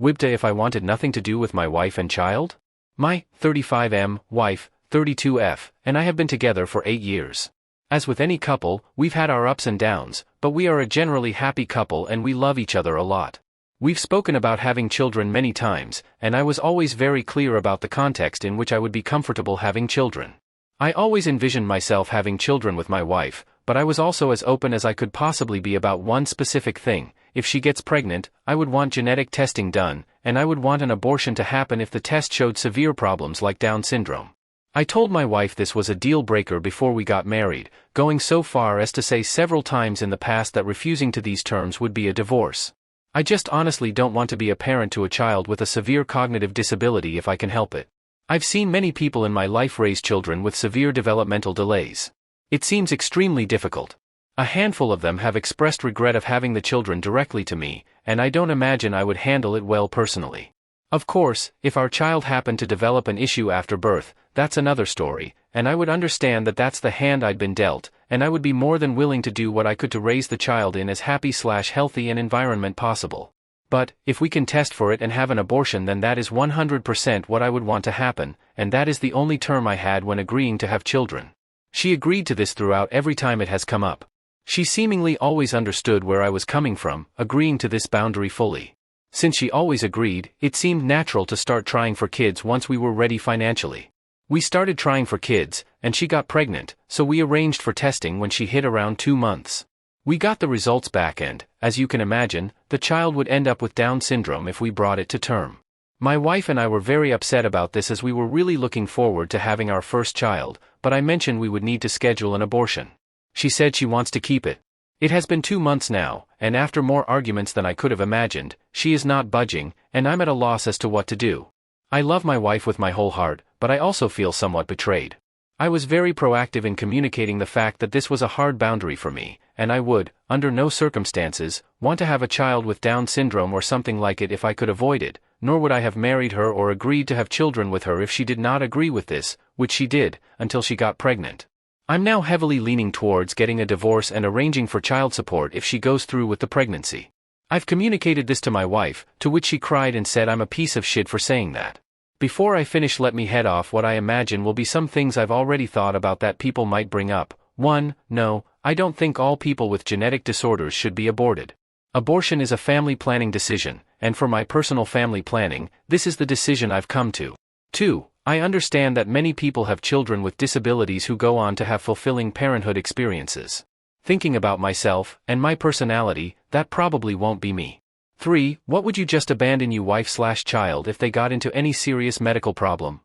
Wibta if I wanted nothing to do with my wife and child? My 35M wife, 32F, and I have been together for 8 years. As with any couple, we've had our ups and downs, but we are a generally happy couple and we love each other a lot. We've spoken about having children many times, and I was always very clear about the context in which I would be comfortable having children. I always envisioned myself having children with my wife, but I was also as open as I could possibly be about one specific thing. If she gets pregnant, I would want genetic testing done, and I would want an abortion to happen if the test showed severe problems like Down syndrome. I told my wife this was a deal breaker before we got married, going so far as to say several times in the past that refusing to these terms would be a divorce. I just honestly don't want to be a parent to a child with a severe cognitive disability if I can help it. I've seen many people in my life raise children with severe developmental delays. It seems extremely difficult. A handful of them have expressed regret of having the children directly to me, and I don't imagine I would handle it well personally. Of course, if our child happened to develop an issue after birth, that's another story, and I would understand that that's the hand I'd been dealt, and I would be more than willing to do what I could to raise the child in as happy/healthy an environment possible. But, if we can test for it and have an abortion, then that is 100% what I would want to happen, and that is the only term I had when agreeing to have children. She agreed to this throughout every time it has come up. She seemingly always understood where I was coming from, agreeing to this boundary fully. Since she always agreed, it seemed natural to start trying for kids once we were ready financially. We started trying for kids, and she got pregnant, so we arranged for testing when she hit around 2 months. We got the results back and, as you can imagine, the child would end up with Down syndrome if we brought it to term. My wife and I were very upset about this as we were really looking forward to having our first child, but I mentioned we would need to schedule an abortion. She said she wants to keep it. It has been 2 months now, and after more arguments than I could have imagined, she is not budging, and I'm at a loss as to what to do. I love my wife with my whole heart, but I also feel somewhat betrayed. I was very proactive in communicating the fact that this was a hard boundary for me, and I would, under no circumstances, want to have a child with Down syndrome or something like it if I could avoid it, nor would I have married her or agreed to have children with her if she did not agree with this, which she did, until she got pregnant. I'm now heavily leaning towards getting a divorce and arranging for child support if she goes through with the pregnancy. I've communicated this to my wife, to which she cried and said I'm a piece of shit for saying that. Before I finish, let me head off what I imagine will be some things I've already thought about that people might bring up. 1. No, I don't think all people with genetic disorders should be aborted. Abortion is a family planning decision, and for my personal family planning, this is the decision I've come to. 2. I understand that many people have children with disabilities who go on to have fulfilling parenthood experiences. Thinking about myself, and my personality, that probably won't be me. 3. What would you just abandon your wife/child if they got into any serious medical problem?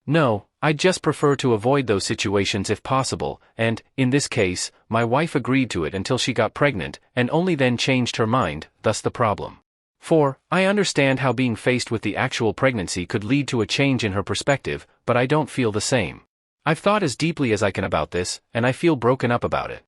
No, I'd just prefer to avoid those situations if possible, and, in this case, my wife agreed to it until she got pregnant, and only then changed her mind, thus the problem. 4. I understand how being faced with the actual pregnancy could lead to a change in her perspective, but I don't feel the same. I've thought as deeply as I can about this, and I feel broken up about it.